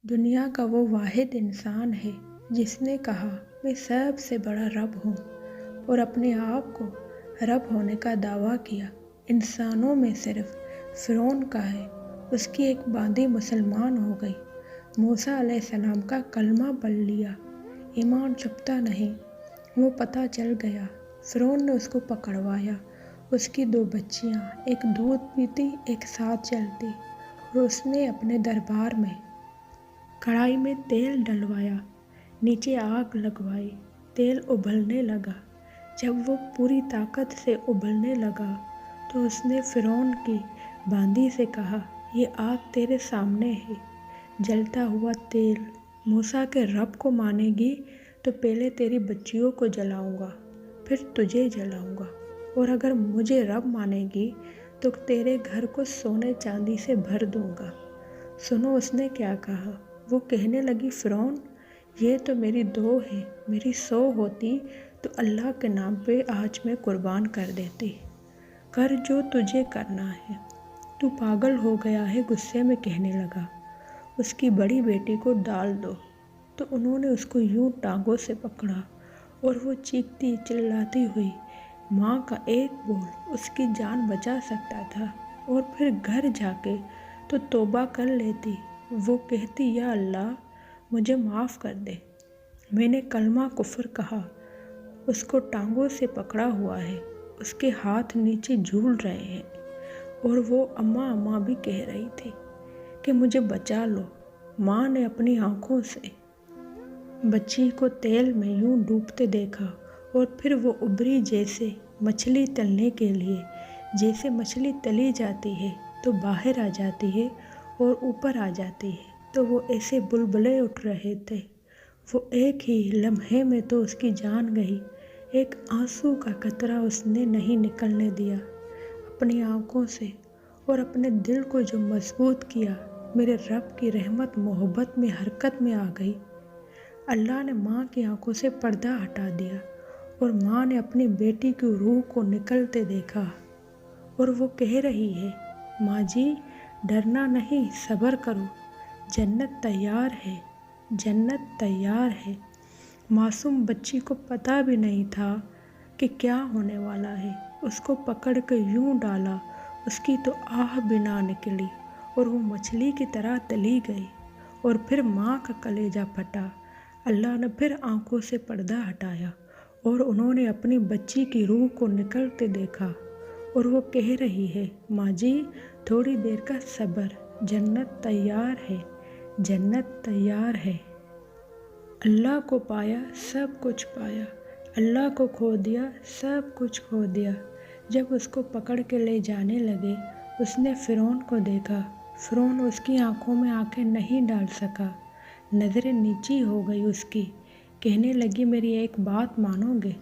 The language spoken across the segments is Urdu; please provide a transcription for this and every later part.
دنیا کا وہ واحد انسان ہے جس نے کہا میں سب سے بڑا رب ہوں اور اپنے آپ کو رب ہونے کا دعویٰ کیا۔ انسانوں میں صرف فرعون کا ہے، اس کی ایک باندھی مسلمان ہو گئی۔ موسیٰ علیہ السلام کا کلمہ پڑھ لیا، ایمان چھپتا نہیں، وہ پتہ چل گیا۔ فرعون نے اس کو پکڑوایا، اس کی 2 بچیاں، ایک دودھ پیتی ایک ساتھ چلتی، اور اس نے اپنے دربار میں کڑھائی میں تیل ڈلوایا، نیچے آگ لگوائی، تیل ابلنے لگا۔ جب وہ پوری طاقت سے ابلنے لگا تو اس نے فرعون کی باندھی سے کہا، یہ آگ تیرے سامنے ہے، جلتا ہوا تیل۔ موسیٰ کے رب کو مانے گی تو پہلے تیری بچیوں کو جلاؤں گا، پھر تجھے جلاؤں گا، اور اگر مجھے رب مانے گی تو تیرے گھر کو سونے چاندی سے بھر دوں گا۔ سنو اس نے کیا کہا۔ وہ کہنے لگی، فرعون یہ تو میری 2 ہے، میری 100 ہوتی تو اللہ کے نام پہ آج میں قربان کر دیتی۔ کر جو تجھے کرنا ہے، تو پاگل ہو گیا ہے، غصے میں کہنے لگا۔ اس کی بڑی بیٹی کو ڈال دو۔ تو انہوں نے اس کو یوں ٹانگوں سے پکڑا اور وہ چیختی چلاتی ہوئی، ماں کا ایک بول اس کی جان بچا سکتا تھا، اور پھر گھر جا کے تو توبہ کر لیتی۔ وہ کہتی، یا اللہ مجھے معاف کر دے، میں نے کلمہ کفر کہا۔ اس کو ٹانگوں سے پکڑا ہوا ہے، اس کے ہاتھ نیچے جھول رہے ہیں، اور وہ اماں اماں بھی کہہ رہی تھی کہ مجھے بچا لو۔ ماں نے اپنی آنکھوں سے بچی کو تیل میں یوں ڈوبتے دیکھا، اور پھر وہ ابری جیسے مچھلی تلنے کے لیے، جیسے مچھلی تلی جاتی ہے تو باہر آ جاتی ہے اور اوپر آ جاتی ہے، تو وہ ایسے بلبلے اٹھ رہے تھے۔ وہ ایک ہی لمحے میں تو اس کی جان گئی، ایک آنسو کا قطرہ اس نے نہیں نکلنے دیا اپنی آنکھوں سے، اور اپنے دل کو جو مضبوط کیا۔ میرے رب کی رحمت محبت میں حرکت میں آ گئی۔ اللہ نے ماں کی آنکھوں سے پردہ ہٹا دیا، اور ماں نے اپنی بیٹی کی روح کو نکلتے دیکھا، اور وہ کہہ رہی ہے، ماں جی ڈرنا نہیں، صبر کرو، جنت تیار ہے، جنت تیار ہے۔ معصوم بچی کو پتہ بھی نہیں تھا کہ کیا ہونے والا ہے۔ اس کو پکڑ کے یوں ڈالا، اس کی تو آہ بھی نہ نکلی، اور وہ مچھلی کی طرح تلی گئی، اور پھر ماں کا کلیجہ پھٹا۔ اللہ نے پھر آنکھوں سے پردہ ہٹایا، اور انہوں نے اپنی بچی کی روح کو نکلتے دیکھا، اور وہ کہہ رہی ہے، ماں جی تھوڑی دیر کا صبر، جنت تیار ہے، جنت تیار ہے۔ اللہ کو پایا سب کچھ پایا، اللہ کو کھو دیا سب کچھ کھو دیا۔ جب اس کو پکڑ کے لے جانے لگے، اس نے فرعون کو دیکھا۔ فرعون اس کی آنکھوں میں آنکھیں نہیں ڈال سکا، نظریں نیچی ہو گئی اس کی۔ کہنے لگی، میری ایک بات مانو گے،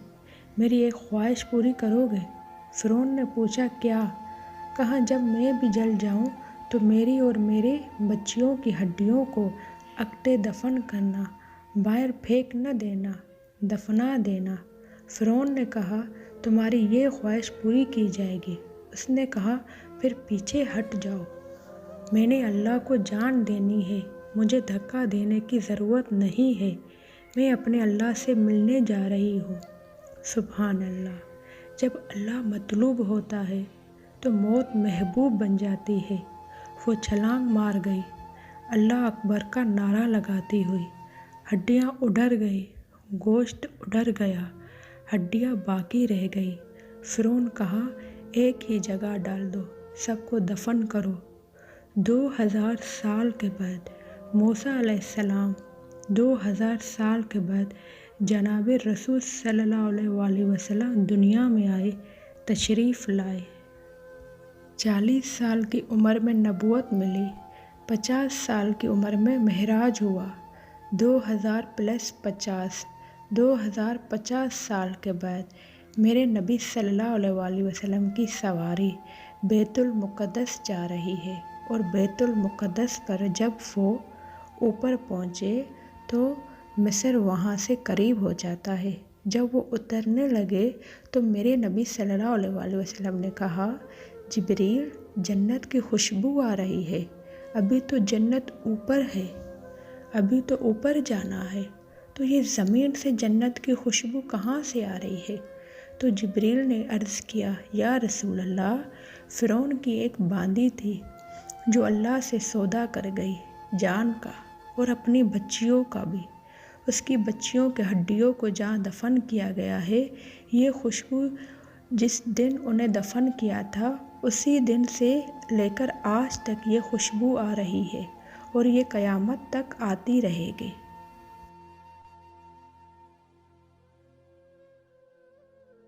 میری ایک خواہش پوری کرو گے؟ فرعون نے پوچھا، کیا؟ کہا، جب میں بھی جل جاؤں تو میری اور میرے بچیوں کی ہڈیوں کو اکٹھے دفن کرنا، باہر پھینک نہ دینا، دفنا دینا۔ فرعون نے کہا، تمہاری یہ خواہش پوری کی جائے گی۔ اس نے کہا، پھر پیچھے ہٹ جاؤ، میں نے اللہ کو جان دینی ہے، مجھے دھکا دینے کی ضرورت نہیں ہے، میں اپنے اللہ سے ملنے جا رہی ہوں۔ سبحان اللہ، جب اللہ مطلوب ہوتا ہے تو موت محبوب بن جاتی ہے۔ وہ چھلانگ مار گئی، اللہ اکبر کا نعرہ لگاتی ہوئی۔ ہڈیاں اڈر گئی، گوشت اڈر گیا، ہڈیاں باقی رہ گئی۔ فرعون کہا، ایک ہی جگہ ڈال دو، سب کو دفن کرو۔ 2000 سال کے بعد موسیٰ علیہ السلام، 2000 سال کے بعد جناب رسول صلی اللہ علیہ وآلہ وسلم دنیا میں آئے، تشریف لائے۔ 40 سال کی عمر میں نبوت ملی، 50 سال کی عمر میں معراج ہوا۔ 2000 + 50، 2050 سال کے بعد میرے نبی صلی اللہ علیہ وآلہ وسلم کی سواری بیت المقدس جا رہی ہے، اور بیت المقدس پر جب وہ اوپر پہنچے تو مصر وہاں سے قریب ہو جاتا ہے۔ جب وہ اترنے لگے تو میرے نبی صلی اللہ علیہ وآلہ وسلم نے کہا، جبریل جنت کی خوشبو آ رہی ہے، ابھی تو جنت اوپر ہے۔ ابھی تو اوپر جانا ہے، تو یہ زمین سے جنت کی خوشبو کہاں سے آ رہی ہے؟ تو جبریل نے عرض کیا، یا رسول اللہ، فرعون کی ایک باندی تھی جو اللہ سے سودا کر گئی، جان کا اور اپنی بچیوں کا بھی۔ اس کی بچیوں کے ہڈیوں کو جہاں دفن کیا گیا ہے، یہ خوشبو جس دن انہیں دفن کیا تھا اسی دن سے لے کر آج تک یہ خوشبو آ رہی ہے اور یہ قیامت تک آتی رہے گی۔